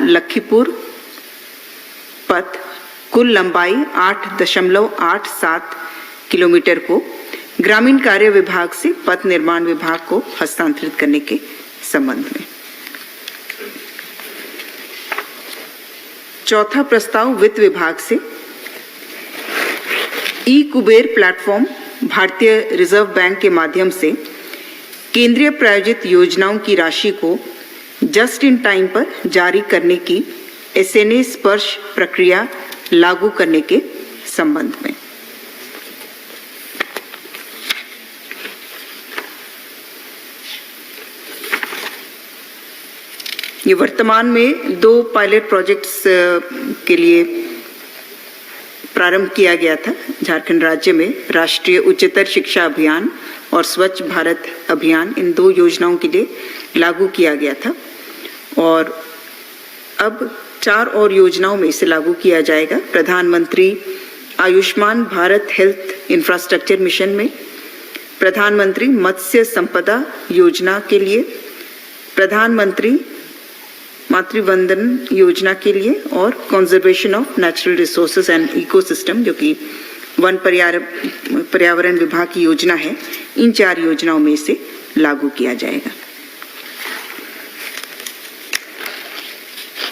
लखीपुर पथ कुल लंबाई 8.87 किलोमीटर को ग्रामीण कार्य विभाग से पथ निर्माण विभाग को हस्तांतरित करने के संबंध में। चौथा प्रस्ताव वित्त विभाग से ई कुबेर प्लेटफॉर्म भारतीय रिजर्व बैंक के माध्यम से केंद्रीय प्रायोजित योजनाओं की राशि को जस्ट इन टाइम पर जारी करने की एसएनए स्पर्श प्रक्रिया लागू करने के संबंध में। ये वर्तमान में 2 पायलट प्रोजेक्ट्स के लिए प्रारंभ किया गया था झारखंड राज्य में। राष्ट्रीय उच्चतर शिक्षा अभियान और स्वच्छ भारत अभियान, इन 2 योजनाओं के लिए लागू किया गया था और अब 4 और योजनाओं में इसे लागू किया जाएगा। प्रधानमंत्री Ayushman Bharat health infrastructure mission में, प्रधानमंत्री मत्स्य संपदा योजना के लिए, प्रधानमंत्री मातृवंदन योजना के लिए और conservation of natural resources and ecosystem जो कि वन पर्यावरण विभाग की योजना है, इन 4 योजनाओं में इसे लागू किया जाएगा।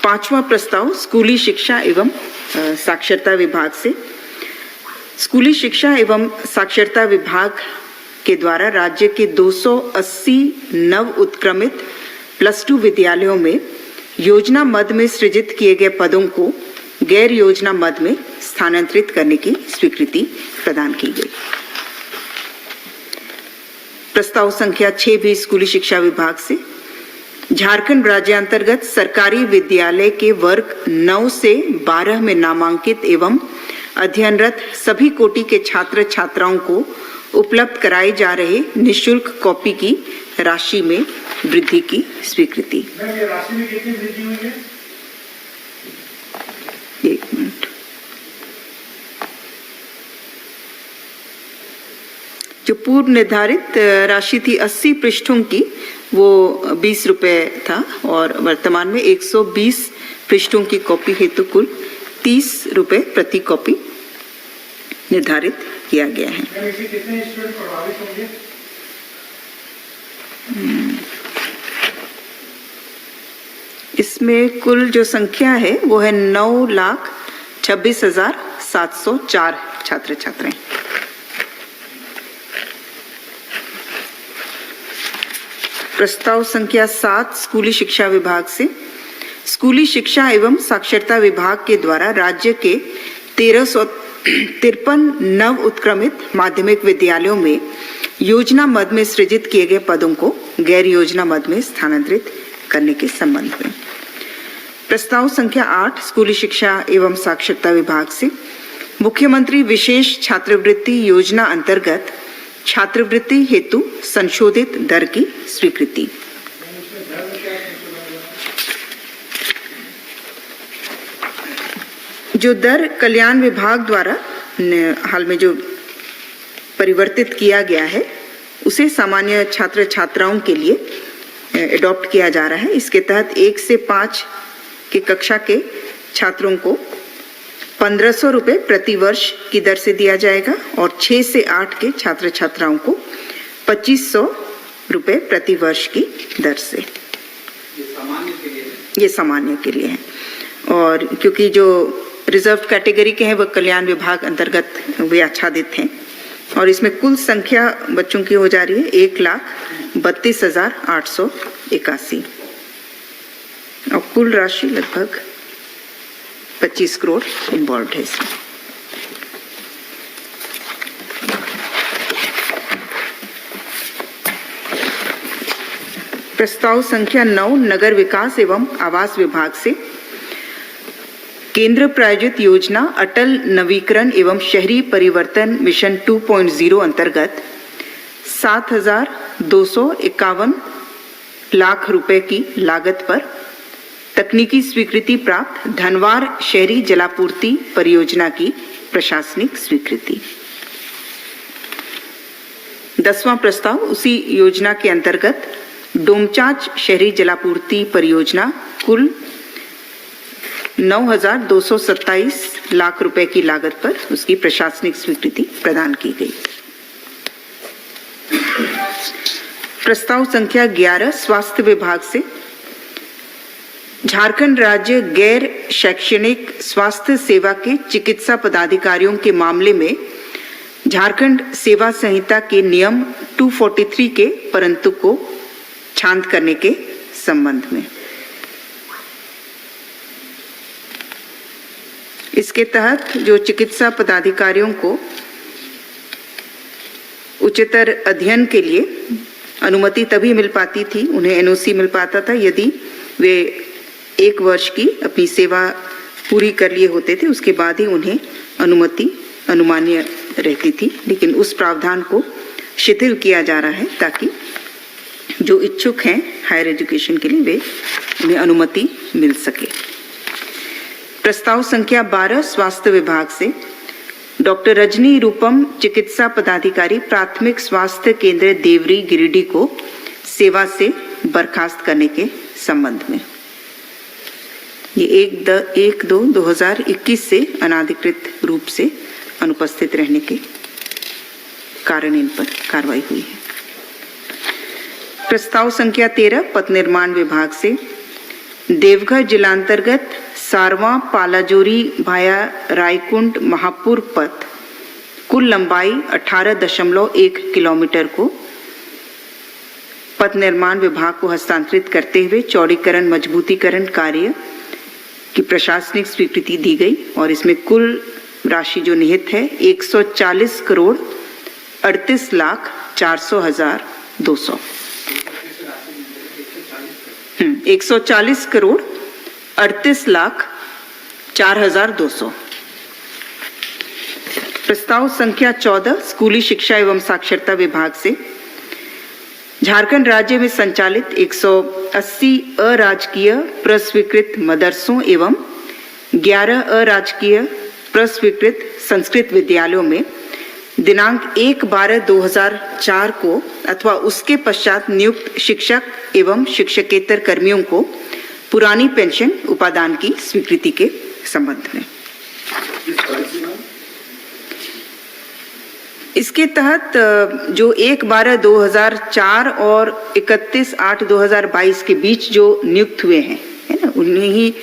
5वां प्रस्ताव स्कूली शिक्षा एवं साक्षरता विभाग से। स्कूली शिक्षा एवं साक्षरता विभाग के द्वारा राज्य के 280 नव उत्क्रमित +2 विद्यालयों में योजना मद में सृजित किए गए पदों को गैर योजना मद में स्थानांतरित करने की स्वीकृति प्रदान की गई। प्रस्ताव संख्या 6 भी स्कूली शिक्षा विभाग से। झारखंड राज्य अंतर्गत सरकारी विद्यालय के वर्ग 9 से 12 में नामांकित एवं अध्ययनरत सभी कोटि के छात्र छात्राओं को उपलब्ध कराए जा रहे निःशुल्क कॉपी की राशि में वृद्धि की स्वीकृति। राशि में कितनी वृद्धि हुई है? 1 मिनट। जो पूर्व निर्धारित राशि थी 80 पृष्ठों की, वो 20 रुपए था और वर्तमान में 120 पृष्ठों की कॉपी हेतु कुल 30 रुपए प्रति कॉपी निर्धारित किया गया है। कितने स्टूडेंट प्रभावित होंगे? इसमें कुल जो संख्या है वो है 9,26,704 छात्र छात्राएं। प्रस्ताव संख्या 7 स्कूली शिक्षा विभाग से। स्कूली शिक्षा एवं साक्षरता विभाग के द्वारा राज्य के 1353 नव उत्क्रमित माध्यमिक विद्यालयों में योजना मद में सृजित किए गए पदों को गैर योजना मद में स्थानांतरित करने के संबंध में। प्रस्ताव संख्या 8 स्कूली शिक्षा एवं साक्षरता विभाग से। मुख्यमंत्री विशेष छात्रवृत्ति योजना अंतर्गत छात्रवृत्ति हेतु संशोधित दर की स्वीकृति। जो दर कल्याण विभाग द्वारा हाल में जो परिवर्तित किया गया है उसे सामान्य छात्र छात्राओं के लिए एडॉप्ट किया जा रहा है। इसके तहत 1 से 5 की कक्षा के छात्रों को 1500 रुपये प्रति वर्ष की दर से दिया जाएगा और 6 से 8 के छात्र छात्राओं को 2500 रुपये प्रति वर्ष की दर से। ये सामान्य के लिए है और क्योंकि जो रिजर्व कैटेगरी के हैं वह कल्याण विभाग अंतर्गत वे आच्छादित हैं और इसमें कुल संख्या बच्चों की हो जा रही है 1,32,881 और कुल राशि लगभग 25 करोड़ इन्वॉल्व है इसमें। प्रस्ताव संख्या 9 नगर विकास एवं आवास विभाग से। केंद्र प्रायोजित योजना अटल नवीकरण एवं शहरी परिवर्तन मिशन 2.0 अंतर्गत 7,251 लाख रुपए की लागत पर तकनीकी स्वीकृति प्राप्त धनवार शहरी जलापूर्ति परियोजना की प्रशासनिक स्वीकृति। 10वां प्रस्ताव उसी योजना के अंतर्गत डोमचांच शहरी जलापूर्ति परियोजना कुल 9,227 लाख रुपए की लागत पर उसकी प्रशासनिक स्वीकृति प्रदान की गई। प्रस्ताव संख्या 11 स्वास्थ्य विभाग से झारखंड राज्य गैर शैक्षणिक स्वास्थ्य सेवा के चिकित्सा पदाधिकारियों के मामले में झारखंड सेवा संहिता के नियम 243 के परंतु को शांत करने के संबंध में। इसके तहत जो चिकित्सा पदाधिकारियों को उच्चतर अध्ययन के लिए अनुमति तभी मिल पाती थी, उन्हें एनओसी मिल पाता था यदि वे 1 वर्ष की अपनी सेवा पूरी कर लिए होते थे, उसके बाद ही उन्हें अनुमति अनुमान्य रहती थी। लेकिन उस प्रावधान को शिथिल किया जा रहा है ताकि जो इच्छुक हैं हायर एजुकेशन के लिए उन्हें अनुमति मिल सके। प्रस्ताव संख्या 12 स्वास्थ्य विभाग से डॉक्टर रजनी रूपम चिकित्सा पदाधिकारी प्राथमिक स्वास्थ्य केंद्र देवरी गिरिडीह को सेवा से बर्खास्त करने के संबंध में। ये 1/2/2021 से अनाधिकृत रूप से अनुपस्थित रहने के कारण इन पर कार्रवाई हुई है। प्रस्ताव संख्या 13 पथ निर्माण विभाग से देवघर जिलांतर्गत सारवा पालाजोरी भाया रायकुंड महापुर पथ कुल लंबाई 18.1 किलोमीटर को पथ निर्माण विभाग को हस्तांतरित करते हुए चौड़ीकरण मजबूतीकरण कार्य की प्रशासनिक स्वीकृति दी गई और इसमें कुल राशि जो निहित है 140 करोड़ 38 लाख 400 हजार 200 140 करोड़ 38 लाख 4,200। प्रस्ताव संख्या 14 स्कूली शिक्षा एवं साक्षरता विभाग से झारखंड राज्य में संचालित 180 अराजकीय प्रस्वीकृत मदरसों एवं 11 अराजकीय प्रस्वीकृत संस्कृत विद्यालयों में दिनांक 1/12/2004 को अथवा उसके पश्चात नियुक्त शिक्षक एवं शिक्षकेतर कर्मियों को पुरानी पेंशन उपादान की स्वीकृति के संबंध में। इसके तहत जो 1/12/2004 और 31/8/2022 के बीच जो नियुक्त हुए हैं, है ना, उन्हें ही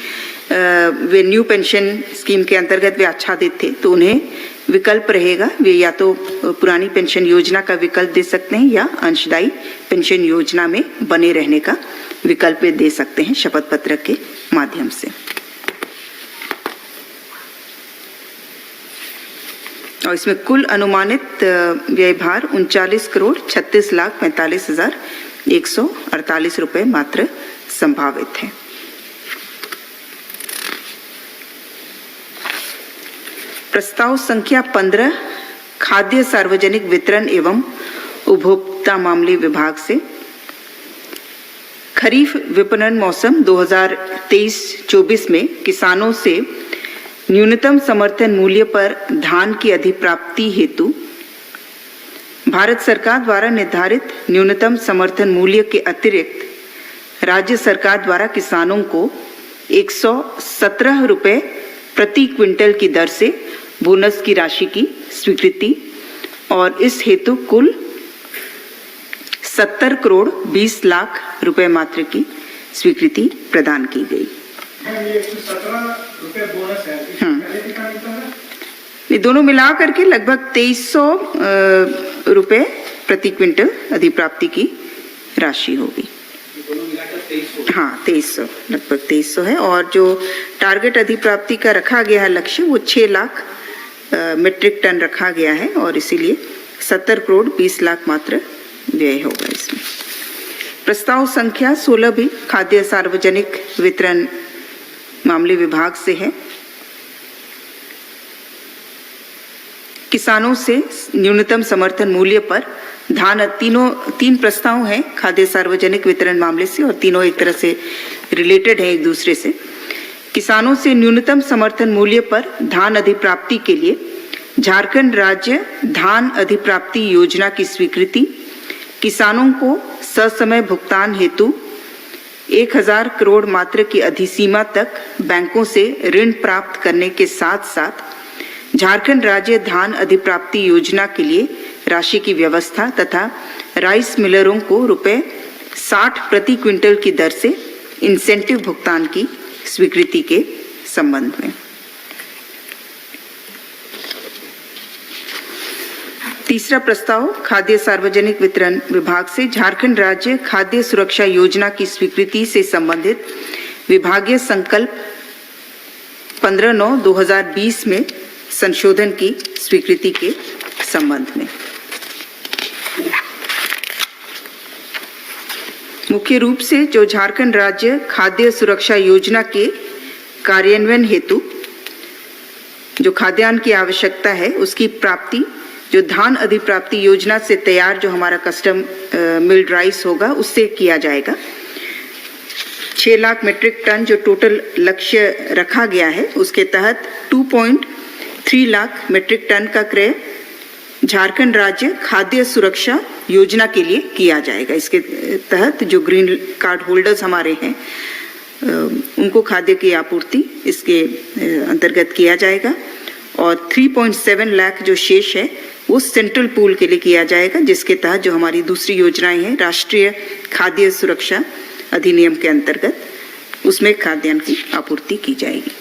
वे न्यू पेंशन स्कीम के अंतर्गत वे आच्छादित थे, तो उन्हें विकल्प रहेगा। वे या तो पुरानी पेंशन योजना का विकल्प दे सकते हैं या अंशदायी पेंशन योजना में बने रहने का विकल्प दे सकते हैं शपथ पत्र के माध्यम से। और इसमें कुल अनुमानित व्यय भार 39 करोड़ 36 लाख 45 हजार 148 रुपए मात्र संभावित है। प्रस्ताव संख्या 15 खाद्य सार्वजनिक वितरण एवं उपभोक्ता मामले विभाग से खरीफ विपणन मौसम 2023-24 में किसानों से न्यूनतम समर्थन मूल्य पर धान की अधिप्राप्ति हेतु भारत सरकार द्वारा निर्धारित न्यूनतम समर्थन मूल्य के अतिरिक्त राज्य सरकार द्वारा किसानों को 117 रुपए प्रति क्विंटल की दर से बोनस की राशि की स्वीकृति और इस हेतु कुल 70 करोड़ 20 लाख रुपए मात्र की स्वीकृति प्रदान की गई। ये 117 रुपए बोनस है, पहले कितना मिलता है? ये दोनों मिला करके लगभग 2300 रुपए प्रति क्विंटल अधिप्राप्ति की राशि होगी। हाँ, 2300, लगभग 2300 है। और जो टारगेट अधिप्राप्ति का रखा गया है लक्ष्य, वो 6 लाख मीट्रिक टन रखा गया है और इसीलिए 70 करोड़ 20 लाख मात्र व्यय होगा इसमें। प्रस्ताव संख्या 16 भी खाद्य सार्वजनिक वितरण मामले विभाग से है। किसानों से न्यूनतम समर्थन मूल्य पर धान, तीन प्रस्ताव हैं खाद्य सार्वजनिक वितरण मामले से और तीनों एक तरह से रिलेटेड है एक दूसरे से। किसानों से न्यूनतम समर्थन मूल्य पर धान अधिप्राप्ति के लिए झारखंड राज्य धान अधिप्राप्ति योजना की स्वीकृति, किसानों को ससमय भुगतान हेतु 1000 करोड़ मात्र की अधिसीमा तक बैंकों से ऋण प्राप्त करने के साथ साथ झारखंड राज्य धान अधिप्राप्ति योजना के लिए राशि की व्यवस्था तथा राइस मिलरों को ₹60 प्रति क्विंटल की दर से इंसेंटिव भुगतान की स्वीकृति के संबंध में। तीसरा प्रस्ताव खाद्य सार्वजनिक वितरण विभाग से झारखंड राज्य खाद्य सुरक्षा योजना की स्वीकृति से संबंधित विभागीय संकल्प 15/9/2020 में संशोधन की स्वीकृति के संबंध में। मुख्य रूप से जो झारखंड राज्य खाद्य सुरक्षा योजना के कार्यान्वयन हेतु जो खाद्यान्न की आवश्यकता है उसकी प्राप्ति जो धान अधिप्राप्ति योजना से तैयार जो हमारा कस्टम मिल्ड राइस होगा उससे किया जाएगा। 6 लाख मीट्रिक टन जो टोटल लक्ष्य रखा गया है उसके तहत 2.3 लाख मीट्रिक टन का क्रय झारखंड राज्य खाद्य सुरक्षा योजना के लिए किया जाएगा। इसके तहत जो ग्रीन कार्ड होल्डर्स हमारे हैं उनको खाद्य की आपूर्ति इसके अंतर्गत किया जाएगा और 3.7 लाख जो शेष है वो सेंट्रल पूल के लिए किया जाएगा, जिसके तहत जो हमारी दूसरी योजनाएं हैं राष्ट्रीय खाद्य सुरक्षा अधिनियम के अंतर्गत उसमें खाद्यान्न की आपूर्ति की जाएगी।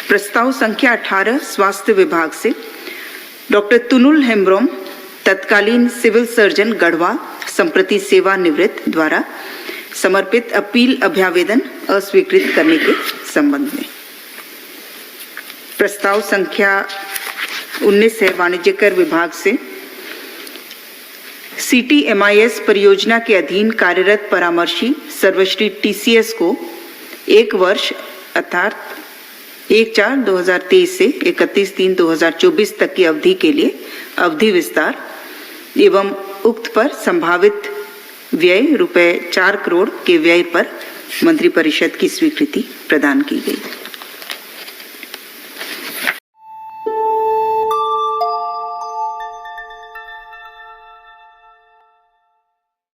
प्रस्ताव संख्या 18 स्वास्थ्य विभाग से डॉक्टर तुनुल हेम्ब्रोम तत्कालीन सिविल सर्जन गढ़वा संप्रति सेवानिवृत्त द्वारा समर्पित अपील अभ्यावेदन अस्वीकृत करने के संबंध में। प्रस्ताव संख्या 19 है वाणिज्य कर विभाग से CTMIS परियोजना के अधीन कार्यरत परामर्शी सर्वश्री TCS को 1 वर्ष अर्थात 1/4/2023 से 31/3/2024 तक की अवधि के लिए अवधि विस्तार एवं उक्त पर संभावित व्यय ₹4 करोड़ के व्यय पर मंत्रिपरिषद की स्वीकृति प्रदान की गई।